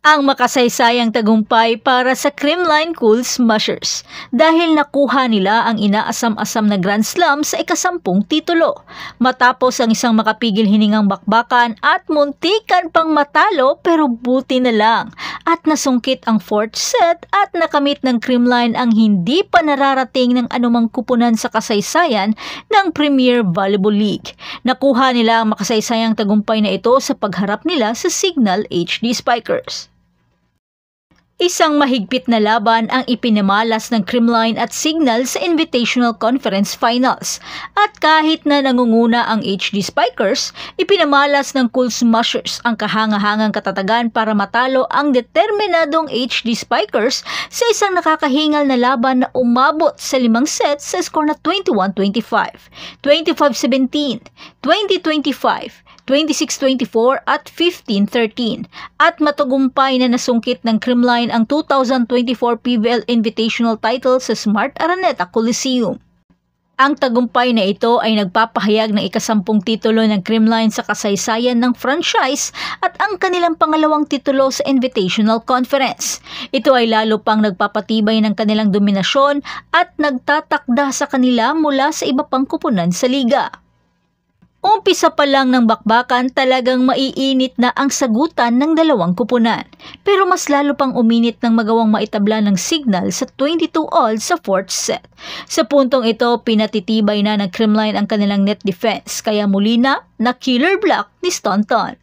Ang makasaysayang tagumpay para sa Creamline Cool Smashers dahil nakuha nila ang inaasam-asam na Grand Slam sa ika-10 titulo. Matapos ang isang makapigil hiningang bakbakan at muntikan pang matalo pero buti na lang at nasungkit ang 4th set at nakamit ng Creamline ang hindi pa nararating ng anumang kupunan sa kasaysayan ng Premier Volleyball League. Nakuha nila ang makasaysayang tagumpay na ito sa pagharap nila sa Signal HD Spikers. Isang mahigpit na laban ang ipinamalas ng Creamline at Signal sa Invitational Conference Finals. At kahit na nangunguna ang HD Spikers, ipinamalas ng Cool Smashers ang kahangahangang katatagan para matalo ang determinadong HD Spikers sa isang nakakahingal na laban na umabot sa 5 sets sa score na 21-25, 25-17, 20-25, 26-24 at 15-13 at matagumpay na nasungkit ng Creamline ang 2024 PVL Invitational title sa Smart Araneta Coliseum. Ang tagumpay na ito ay nagpapahayag ng ika-10 titulo ng Creamline sa kasaysayan ng franchise at ang kanilang pangalawang titulo sa Invitational Conference. Ito ay lalo pang nagpapatibay ng kanilang dominasyon at nagtatakda sa kanila mula sa iba pang kupunan sa liga. Umpisa pa lang ng bakbakan talagang maiinit na ang sagutan ng dalawang kupunan. Pero mas lalo pang uminit ng magawang maitabla ng Signal sa 22-all sa 4th set. Sa puntong ito, pinatitibay na ng Creamline ang kanilang net defense kaya muli na killer block ni Staunton.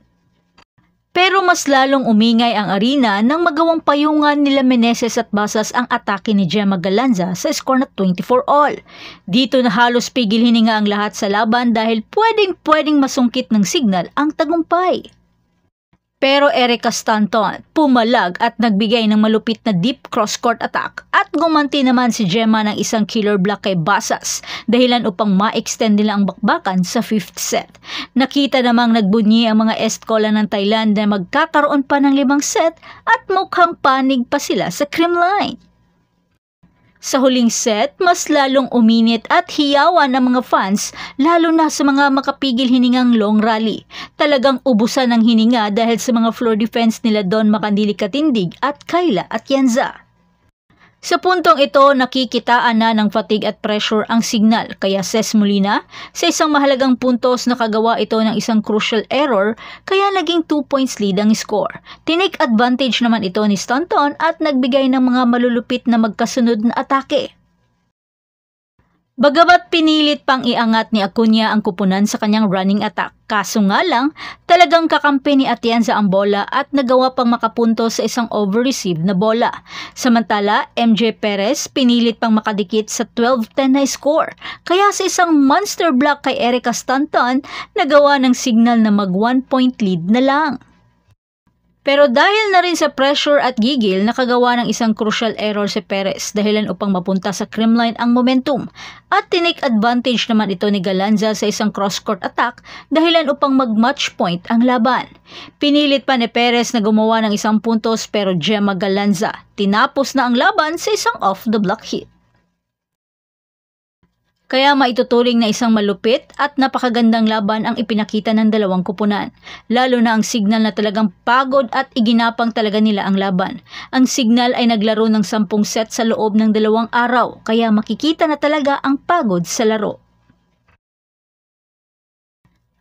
Pero mas lalong umingay ang arena nang magawang payungan nila Meneses at Basas ang atake ni Gemma Galanza sa score na 24-all. Dito na halos pigil hininga ang lahat sa laban dahil pwedeng masungkit ng Signal ang tagumpay. Pero Erica Staunton pumalag at nagbigay ng malupit na deep cross-court attack at gumanti naman si Gemma ng isang killer block kay Basas dahilan upang ma-extend nila ang bakbakan sa 5th set. Nakita namang nagbunyi ang mga Estcola ng Thailand na magkakaroon pa ng 5 set at mukhang panig pa sila sa Creamline. Sa huling set, mas lalong uminit at hiyawan ng mga fans lalo na sa mga makapigil hiningang long rally. Talagang ubusan ng hininga dahil sa mga floor defense nila Don Makandili Katindig at Kayla Atienza. Sa puntong ito, nakikitaan na ng fatigue at pressure ang Signal kaya Ces Molina sa isang mahalagang puntos nakagawa ito ng isang crucial error kaya naging 2 points lead ang score. Tinake advantage naman ito ni Staunton at nagbigay ng mga malulupit na magkasunod na atake. Bagamat pinilit pang iangat ni Acuña ang kupunan sa kanyang running attack, kaso nga lang talagang kakampi ni Atienza ang bola at nagawa pang makapunto sa isang over-receive na bola. Samantala, MJ Perez pinilit pang makadikit sa 12-10 na score, kaya sa isang monster block kay Erica Staunton, nagawa ng Signal na mag 1 point lead na lang. Pero dahil na rin sa pressure at gigil, nakagawa ng isang crucial error si Perez dahilan upang mapunta sa Creamline ang momentum at tinake advantage naman ito ni Galanza sa isang cross-court attack dahilan upang mag-match point ang laban. Pinilit pa ni Perez na gumawa ng 1 puntos pero Gemma Galanza tinapos na ang laban sa isang off-the-block hit. Kaya maituturing na isang malupit at napakagandang laban ang ipinakita ng dalawang kupunan. Lalo na ang Signal na talagang pagod at iginapang talaga nila ang laban. Ang Signal ay naglaro ng 10 set sa loob ng 2 araw, kaya makikita na talaga ang pagod sa laro.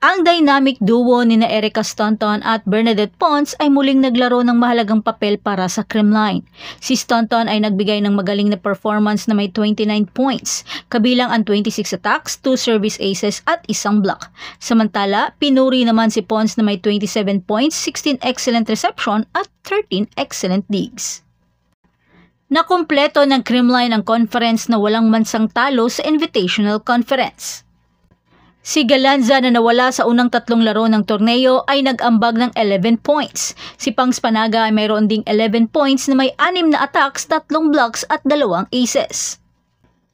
Ang dynamic duo ni Erica Staunton at Bernadette Pons ay muling naglaro ng mahalagang papel para sa Creamline. Si Staunton ay nagbigay ng magaling na performance na may 29 points, kabilang ang 26 attacks, 2 service aces at 1 block. Samantala, pinuri naman si Pons na may 27 points, 16 excellent reception at 13 excellent digs. Nakumpleto ng Creamline ang conference na walang mansang talo sa Invitational Conference. Si Galanza na nawala sa unang 3 laro ng torneo ay nag-ambag ng 11 points. Si Pangs Panaga ay mayroon ding 11 points na may 6 na attacks, 3 blocks at 2 aces.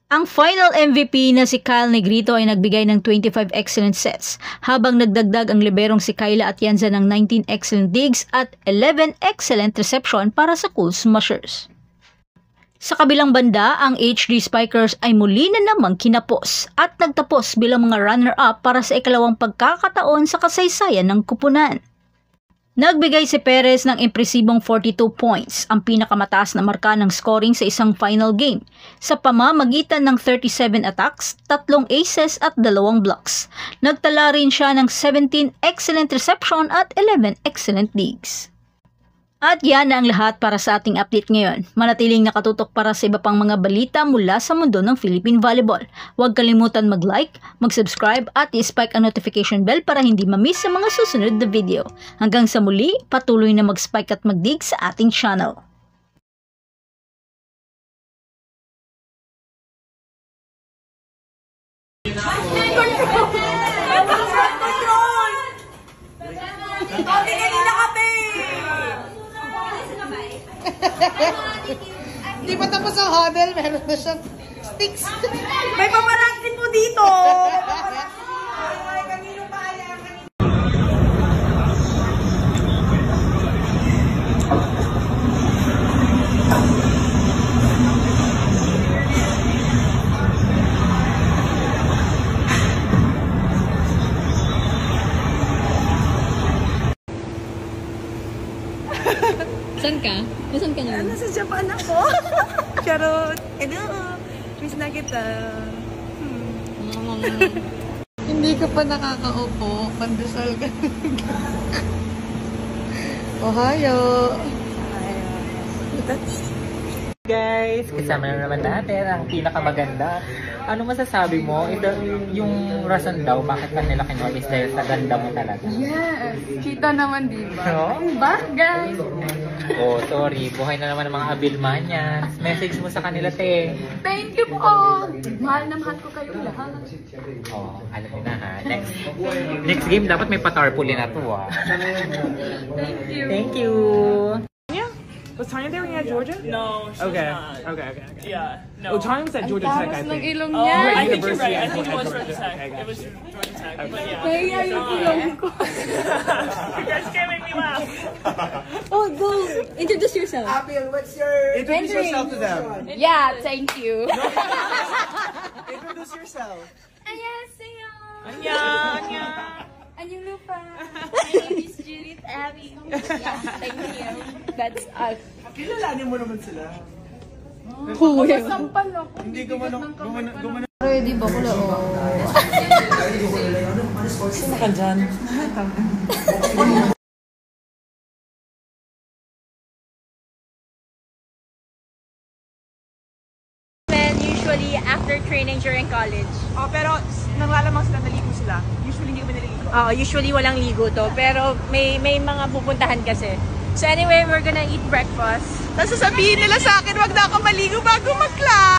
Ang final MVP na si Kyle Negrito ay nagbigay ng 25 excellent sets, habang nagdagdag ang liberong si Kayla Atienza ng 19 excellent digs at 11 excellent reception para sa Cool Smashers. Sa kabilang banda, ang HD Spikers ay muli na namang kinapos at nagtapos bilang mga runner-up para sa ikalawang pagkakataon sa kasaysayan ng kupunan. Nagbigay si Perez ng impresibong 42 points, ang pinakamataas na marka ng scoring sa isang final game, sa pamamagitan ng 37 attacks, 3 aces at 2 blocks. Nagtala rin siya ng 17 excellent reception at 11 excellent digs. At yan na ang lahat para sa ating update ngayon. Manatiling nakatutok para sa iba pang mga balita mula sa mundo ng Philippine Volleyball. Huwag kalimutan mag-like, mag-subscribe at i-spike ang notification bell para hindi ma-miss sa mga susunod na video. Hanggang sa muli, patuloy na mag-spike at mag-dig sa ating channel. Hindi pa tapos ang huddle, meron na siyang sticks. May paparazzi po dito! Saan ka? Nasaan ka ngayon? Nasa Japan ako. Charot. Hello. Miss na kita. Hindi ka pa nakakaupo. Pandesal ka. Ohio. Guys, kasama na naman natin ang pinakamaganda. Ano masasabi mo? Ito yung rason daw bakit ka nila kinuha is dahil sa ganda mo talaga. Yes! Kita naman, di ba? No? Back, guys! Oh, sorry. Buhay na naman ang mga Abilmanians. Message mo sa kanila, te. Thank you po! Mahal na mahal ko kayo lahat. Oh, alam mo na ha. Next game, dapat may patarpuli na to ah. Thank you. Thank you! Was Tanya there when you had Georgia? No, she's Okay. not. Okay. Yeah, no. Oh, Tanya was at Georgia Tech, I Tapos ng think. ilong Oh, niya. I think you're University right. I at think it was Georgia. Georgia Tech. Okay, It was Georgia Tech. But yeah. Kaya yung ilong ko. You guys can't make me laugh. Oh, go! Introduce yourself. Introduce yourself to them. Yeah, thank you. Introduce yourself. Annyeonghaseyo! Annyeong. Anyong lupa. My name is Judith Abby. Yeah, thank you. That's us. Kilalanin mo naman sila. Sampal ako. Hindi gumana. Ready ba ko lang? Sino ka dyan? Usually after training during college. Oh, pero nanglalamang sila, naligo sila. Usually hindi kami naliligo. Usually walang ligo to, pero may mga pupuntahan kasi. So anyway, we're gonna eat breakfast. Tapos sasabihin nila sa akin, wag na ako maligo bago mag-class.